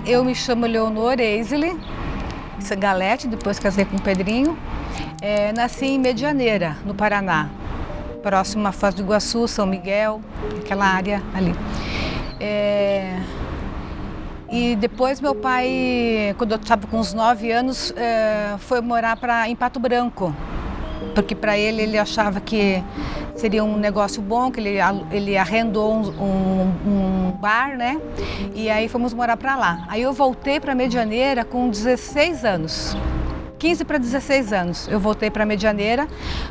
Eu me chamo Leonor Eisele Sangalete, depois casei com o Pedrinho. Nasci em Medianeira, no Paraná, próximo a Foz do Iguaçu, São Miguel, aquela área ali. E depois meu pai, quando eu estava com uns 9 anos, foi morar em Pato Branco, porque para ele achava que seria um negócio bom, que ele arrendou um bar, né? E aí fomos morar para lá. Aí eu voltei para Medianeira com 16 anos. 15 para 16 anos, eu voltei para Medianeira.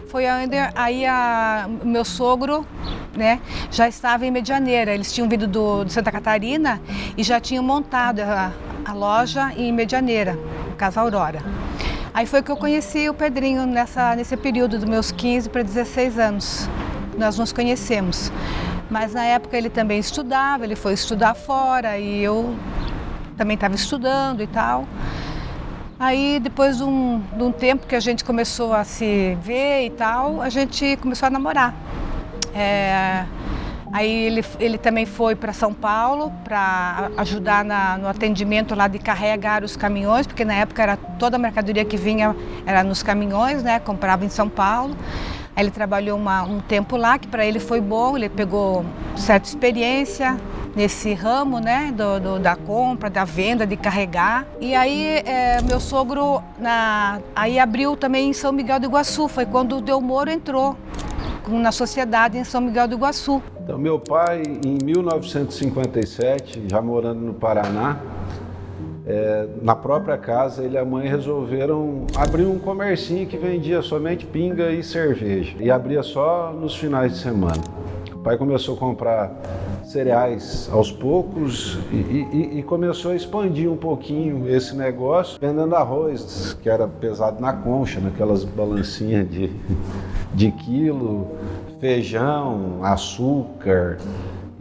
Foi aí meu sogro, né, já estava em Medianeira. Eles tinham vindo de Santa Catarina e já tinham montado a loja em Medianeira, Casa Aurora. Aí foi que eu conheci o Pedrinho nesse período dos meus 15 para 16 anos. Nós nos conhecemos. Mas na época ele também estudava, ele foi estudar fora e eu também estava estudando e tal. Aí depois de um tempo que a gente começou a se ver e tal, a gente começou a namorar. Aí ele também foi para São Paulo para ajudar no atendimento lá de carregar os caminhões, porque na época toda a mercadoria que vinha era nos caminhões, né? Comprava em São Paulo. Aí ele trabalhou um tempo lá, que para ele foi bom, ele pegou certa experiência nesse ramo, né, da compra, da venda, de carregar. E aí meu sogro aí abriu também em São Miguel do Iguaçu, foi quando o Delmoro entrou na sociedade em São Miguel do Iguaçu. Então meu pai, em 1957, já morando no Paraná, na própria casa, ele e a mãe resolveram abrir um comercinho que vendia somente pinga e cerveja e abria só nos finais de semana. O pai começou a comprar cereais aos poucos e começou a expandir um pouquinho esse negócio, vendendo arroz, que era pesado na concha, naquelas balancinhas de quilo, feijão, açúcar.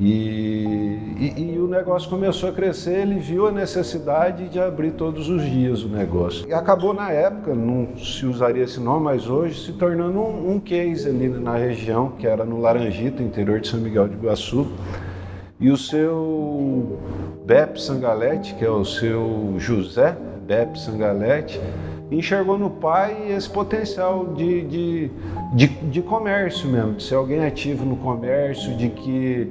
E o negócio começou a crescer, ele viu a necessidade de abrir todos os dias o negócio. E acabou na época, não se usaria esse nome, mas hoje se tornando um case ali na região, que era no Laranjito, interior de São Miguel do Iguaçu. E o seu Beppe Sangalete, que é o seu José Beppe Sangalete, enxergou no pai esse potencial de comércio mesmo, de ser alguém ativo no comércio, de que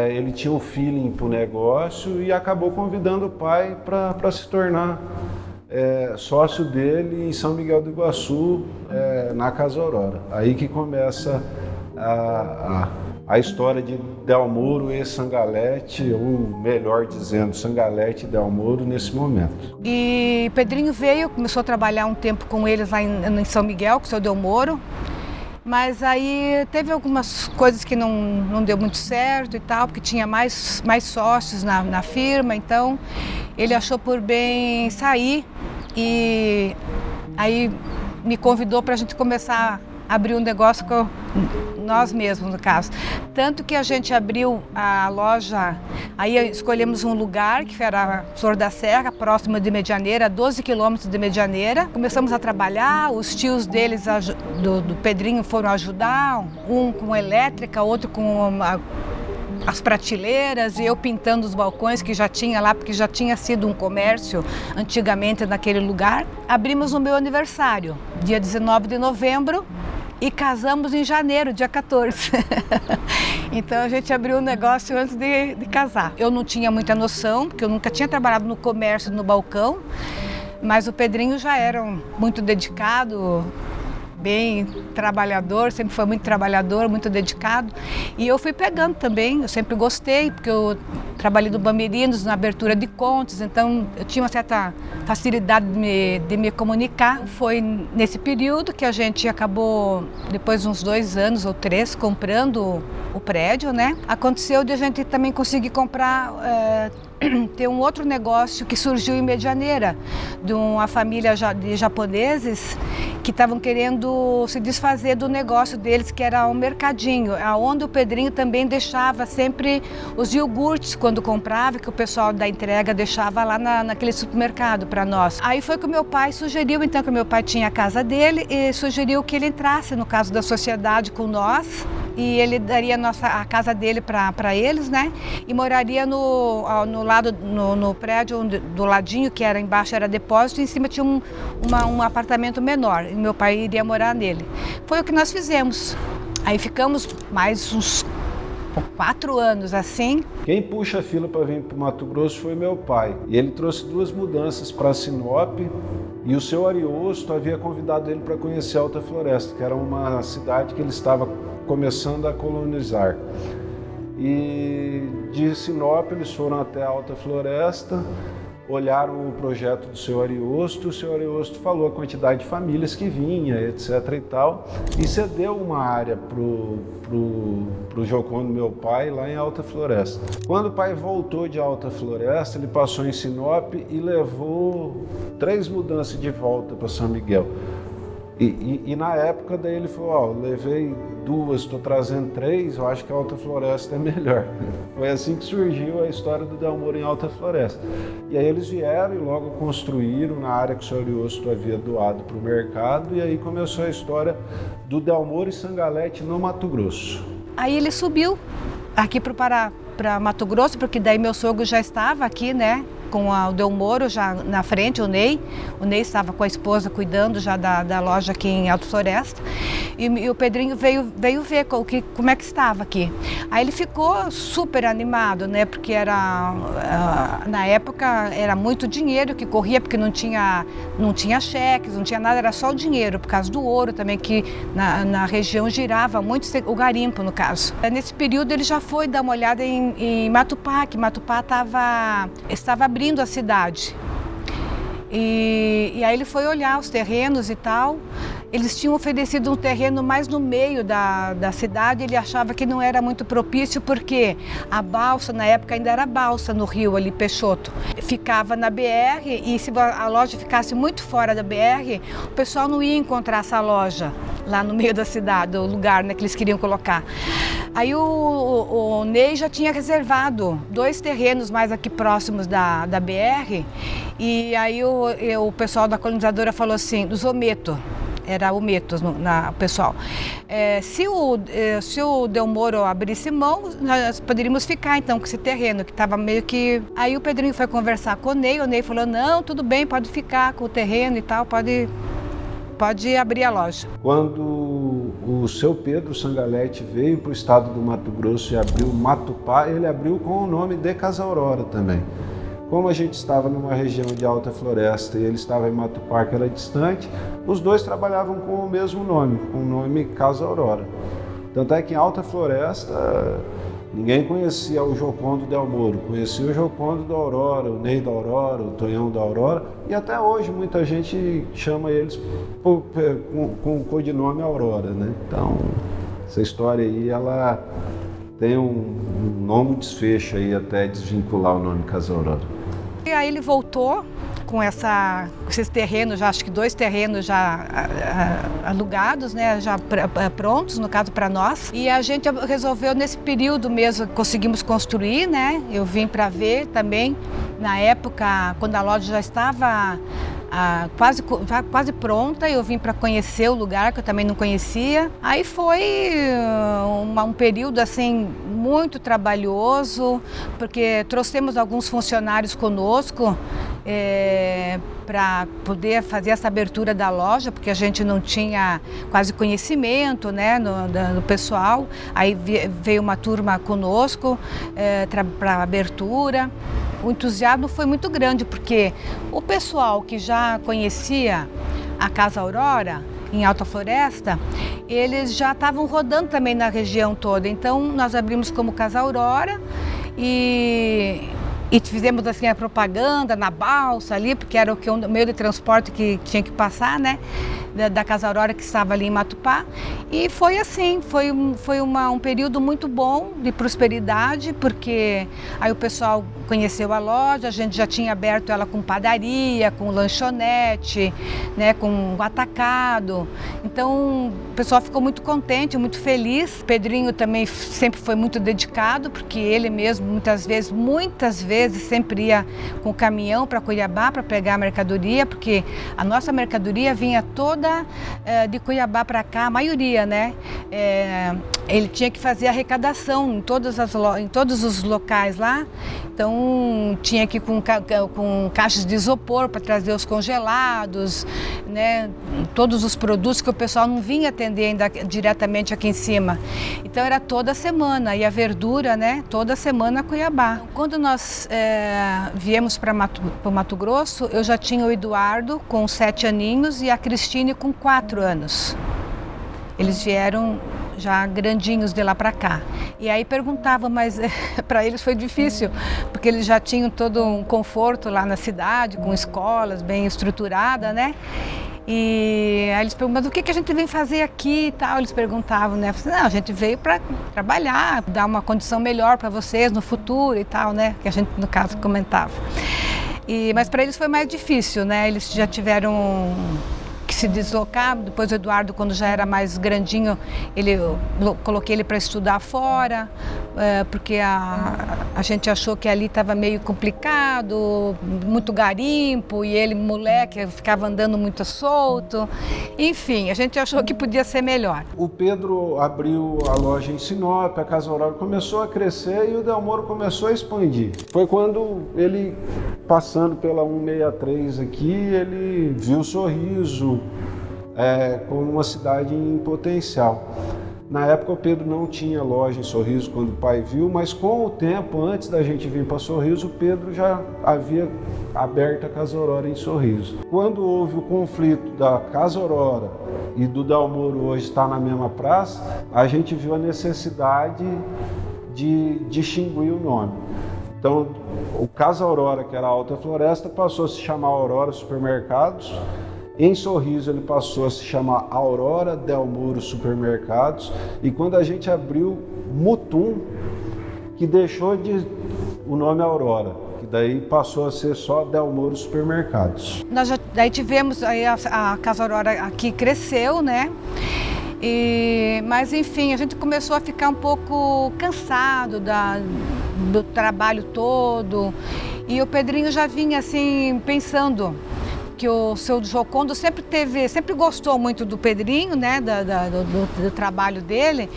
ele tinha um feeling para o negócio e acabou convidando o pai para se tornar sócio dele em São Miguel do Iguaçu, na Casa Aurora. Aí que começa a história de Delmoro e Sangalete, ou melhor dizendo, Sangalete e Delmoro nesse momento. E Pedrinho veio, começou a trabalhar um tempo com eles lá em São Miguel, com o seu Delmoro, mas aí teve algumas coisas que não deu muito certo e tal, porque tinha mais sócios na firma, então ele achou por bem sair e aí me convidou para a gente começar a abrir um negócio com nós mesmos, no caso. Tanto que a gente abriu a loja, aí escolhemos um lugar que era Flor da Serra, próximo de Medianeira, 12 quilômetros de Medianeira. Começamos a trabalhar, os tios deles, do Pedrinho, foram ajudar, um com elétrica, outro com as prateleiras e eu pintando os balcões que já tinha lá, porque já tinha sido um comércio antigamente naquele lugar. Abrimos no meu aniversário, dia 19 de novembro, e casamos em janeiro, dia 14. Então a gente abriu o negócio antes de casar. Eu não tinha muita noção, porque eu nunca tinha trabalhado no comércio, no balcão, mas o Pedrinho já era muito dedicado, bem trabalhador, sempre foi muito trabalhador, muito dedicado. E eu fui pegando também, eu sempre gostei, porque eu trabalhei no Bamerinos, na abertura de contas, então eu tinha uma certa facilidade de me comunicar. Foi nesse período que a gente acabou, depois de uns 2 anos ou 3, comprando o prédio, né? Aconteceu de a gente também conseguir comprar, ter um outro negócio que surgiu em Medianeira, de uma família de japoneses que estavam querendo se desfazer do negócio deles, que era um mercadinho, onde o Pedrinho também deixava sempre os iogurtes quando comprava, que o pessoal da entrega deixava lá naquele supermercado para nós. Aí foi que o meu pai sugeriu, então, que o meu pai tinha a casa dele e sugeriu que ele entrasse no caso da sociedade com nós, e ele daria a casa dele para eles, né? E moraria no prédio do ladinho, que era embaixo era depósito, e em cima tinha um apartamento menor, e meu pai iria morar nele. Foi o que nós fizemos. Aí ficamos mais uns 4 anos assim. Quem puxa a fila para vir para o Mato Grosso foi meu pai. E ele trouxe 2 mudanças para Sinop, e o seu Ariosto havia convidado ele para conhecer Alta Floresta, que era uma cidade que ele estava começando a colonizar. E de Sinop eles foram até a Alta Floresta, olharam o projeto do seu Ariosto, o seu Ariosto falou a quantidade de famílias que vinha, etc. e tal, e cedeu uma área pro Jocondo, meu pai, lá em Alta Floresta. Quando o pai voltou de Alta Floresta, ele passou em Sinop e levou 3 mudanças de volta para São Miguel. E na época daí ele falou, levei 2, estou trazendo 3, eu acho que a Alta Floresta é melhor. Foi assim que surgiu a história do Delmoro em Alta Floresta. E aí eles vieram e logo construíram na área que o senhor Ariosto havia doado para o mercado, e aí começou a história do Delmoro e Sangalete no Mato Grosso. Aí ele subiu aqui para Mato Grosso, porque daí meu sogro já estava aqui, né? Com o Delmoro já na frente, o Ney estava com a esposa cuidando já da loja aqui em Alta Floresta, e o Pedrinho veio ver como é que estava aqui. Aí ele ficou super animado, né, porque na época era muito dinheiro que corria, porque não tinha cheques, não tinha nada, era só o dinheiro, por causa do ouro também, que na região girava muito, o garimpo no caso. Nesse período ele já foi dar uma olhada em Matupá, que Matupá estava abrindo a cidade. E aí ele foi olhar os terrenos e tal. Eles tinham oferecido um terreno mais no meio da cidade, ele achava que não era muito propício, porque a balsa, na época ainda era balsa no rio ali, Peixoto, ficava na BR, e se a loja ficasse muito fora da BR, o pessoal não ia encontrar essa loja lá no meio da cidade, o lugar, né, que eles queriam colocar. Aí o Ney já tinha reservado 2 terrenos mais aqui próximos da BR, e aí o pessoal da colonizadora falou assim, dos Ometo, era o Metos, pessoal. Se o Delmoro abrisse mão, nós poderíamos ficar então com esse terreno, que estava meio que... Aí o Pedrinho foi conversar com o Ney falou, não, tudo bem, pode ficar com o terreno e tal, pode abrir a loja. Quando o seu Pedro Sangalete veio para o estado do Mato Grosso e abriu Matupá, ele abriu com o nome de Casa Aurora também. Como a gente estava numa região de Alta Floresta e ele estava em Matupá, que era distante, os 2 trabalhavam com o mesmo nome, com o nome Casa Aurora. Tanto é que em Alta Floresta ninguém conhecia o Jocondo Delmoro, conhecia o Jocondo da Aurora, o Ney da Aurora, o Tonhão da Aurora, e até hoje muita gente chama eles com o codinome Aurora, né? Então, essa história aí, ela tem um longo desfecho aí até desvincular o nome Casa Aurora. E aí ele voltou com esses terrenos, já acho que 2 terrenos já alugados, né, já prontos, no caso para nós. E a gente resolveu nesse período mesmo, conseguimos construir, né? Eu vim para ver também, na época, quando a loja já estava quase pronta, eu vim para conhecer o lugar, que eu também não conhecia. Aí foi um período assim muito trabalhoso, porque trouxemos alguns funcionários conosco para poder fazer essa abertura da loja, porque a gente não tinha quase conhecimento, né, do pessoal. Aí veio uma turma conosco para a abertura. O entusiasmo foi muito grande, porque o pessoal que já conhecia a Casa Aurora, em Alta Floresta, eles já estavam rodando também na região toda. Então, nós abrimos como Casa Aurora e E fizemos assim a propaganda na balsa ali, porque era o meio de transporte que tinha que passar, né? Da Casa Aurora, que estava ali em Matupá. E foi assim, foi um período muito bom de prosperidade, porque aí o pessoal conheceu a loja, a gente já tinha aberto ela com padaria, com lanchonete, né, com atacado. Então o pessoal ficou muito contente, muito feliz. O Pedrinho também sempre foi muito dedicado, porque ele mesmo muitas vezes sempre ia com o caminhão para Cuiabá para pegar a mercadoria, porque a nossa mercadoria vinha toda de Cuiabá para cá, a maioria, né? Ele tinha que fazer arrecadação em todos os locais lá, então tinha que ir com caixas de isopor para trazer os congelados, né? Todos os produtos que o pessoal não vinha atender ainda diretamente aqui em cima. Então era toda semana, e a verdura, né? Toda semana a Cuiabá. Quando nós viemos para Mato Grosso, eu já tinha o Eduardo com 7 aninhos e a Cristine com 4 anos. Eles vieram já grandinhos de lá para cá. E aí perguntava, mas para eles foi difícil, porque eles já tinham todo um conforto lá na cidade, com escolas bem estruturadas, né? E aí eles perguntavam, mas o que a gente vem fazer aqui e tal? Eles perguntavam, né? Eu falei, não, a gente veio para trabalhar, dar uma condição melhor para vocês no futuro e tal, né? Que a gente, no caso, comentava. Mas para eles foi mais difícil, né? Eles já tiveram que se deslocar. Depois o Eduardo, quando já era mais grandinho, eu coloquei ele para estudar fora, porque a gente achou que ali estava meio complicado, muito garimpo, e ele, moleque, ficava andando muito solto. Enfim, a gente achou que podia ser melhor. O Pedro abriu a loja em Sinop, a Casa Aurora começou a crescer e o Delmoro começou a expandir. Foi quando ele, passando pela 163 aqui, ele viu Sorriso como uma cidade em potencial. Na época o Pedro não tinha loja em Sorriso quando o pai viu, mas com o tempo, antes da gente vir para Sorriso, o Pedro já havia aberto a Casa Aurora em Sorriso. Quando houve o conflito da Casa Aurora e do Delmoro hoje estar na mesma praça, a gente viu a necessidade de distinguir o nome. Então, o Casa Aurora, que era a Alta Floresta, passou a se chamar Aurora Supermercados. Em Sorriso ele passou a se chamar Aurora Delmoro Supermercados, e quando a gente abriu Mutum, que deixou o nome Aurora, que daí passou a ser só Delmoro Supermercados. Daí tivemos, aí a Casa Aurora aqui cresceu, né? Mas enfim, a gente começou a ficar um pouco cansado do trabalho todo, e o Pedrinho já vinha assim pensando que o seu Jocondo sempre gostou muito do Pedrinho, né, do trabalho dele,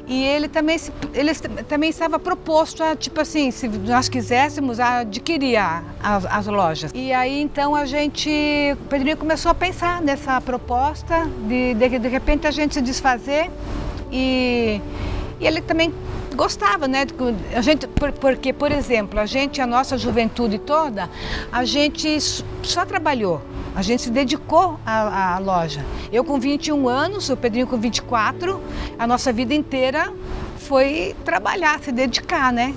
e ele também estava proposto a, tipo assim, se nós quiséssemos, a adquirir as lojas. E aí então o Pedrinho começou a pensar nessa proposta de repente a gente se desfazer, e ele também gostava, né? Porque, por exemplo, a nossa juventude toda, a gente só trabalhou, a gente se dedicou à loja. Eu com 21 anos, o Pedrinho com 24, a nossa vida inteira foi trabalhar, se dedicar, né?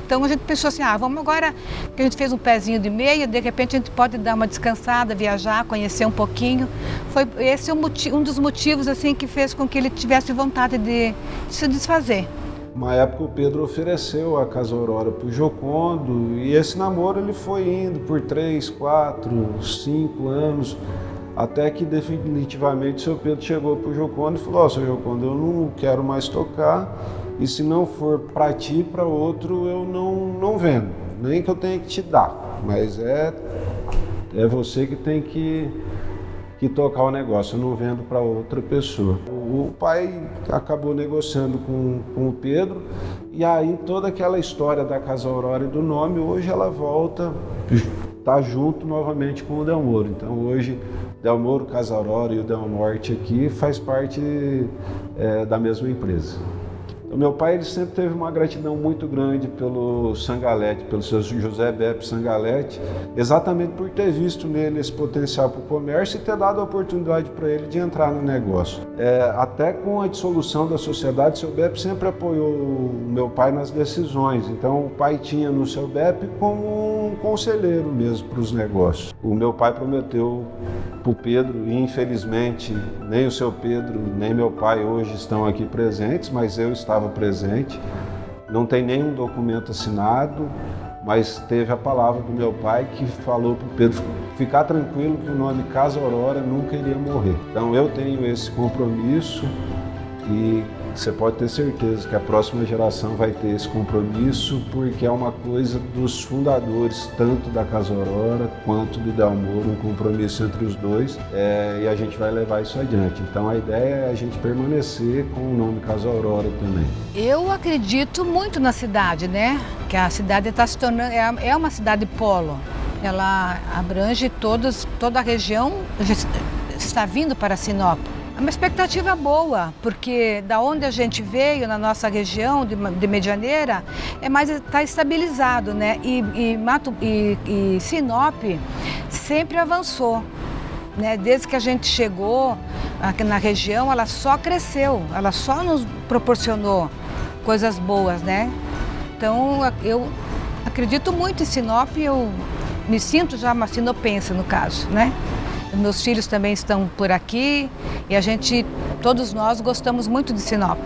Então a gente pensou assim, vamos agora, que a gente fez um pezinho de meia, de repente a gente pode dar uma descansada, viajar, conhecer um pouquinho. Foi esse um dos motivos assim que fez com que ele tivesse vontade de se desfazer. Uma época o Pedro ofereceu a Casa Aurora para o Jocondo, e esse namoro ele foi indo por 3, 4, 5 anos, até que definitivamente o seu Pedro chegou para o Jocondo e falou, seu Jocondo, eu não quero mais tocar, e se não for para ti, para outro, eu não vendo, nem que eu tenha que te dar, mas é você que tem que tocar o negócio, eu não vendo para outra pessoa. O pai acabou negociando com o Pedro, e aí toda aquela história da Casa Aurora e do nome, hoje ela volta, está junto novamente com o Delmoro. Então hoje Delmoro, Casa Aurora e o Del Norte aqui faz parte da mesma empresa. O meu pai ele sempre teve uma gratidão muito grande pelo Sangalete, pelo seu José Beppe Sangalete, exatamente por ter visto nele esse potencial para o comércio e ter dado a oportunidade para ele de entrar no negócio. Até com a dissolução da sociedade, o seu Beppe sempre apoiou o meu pai nas decisões. Então o pai tinha no seu Beppe como um conselheiro mesmo para os negócios. O meu pai prometeu para o Pedro, e infelizmente nem o seu Pedro nem meu pai hoje estão aqui presentes, mas eu estava presente. Não tem nenhum documento assinado, mas teve a palavra do meu pai que falou para o Pedro ficar tranquilo que o nome Casa Aurora nunca iria morrer. Então eu tenho esse compromisso e você pode ter certeza que a próxima geração vai ter esse compromisso, porque é uma coisa dos fundadores, tanto da Casa Aurora quanto do Delmoro, um compromisso entre os dois, e a gente vai levar isso adiante. Então a ideia é a gente permanecer com o nome Casa Aurora também. Eu acredito muito na cidade, né? Que a cidade está se tornando, é uma cidade polo. Ela abrange toda a região, está vindo para Sinop. É uma expectativa boa, porque da onde a gente veio, na nossa região de Medianeira, está estabilizado, né? E Sinop sempre avançou, né? Desde que a gente chegou aqui na região, ela só cresceu, ela só nos proporcionou coisas boas, né? Então, eu acredito muito em Sinop, eu me sinto já uma sinopense, no caso, né? Meus filhos também estão por aqui e todos nós gostamos muito de Sinop.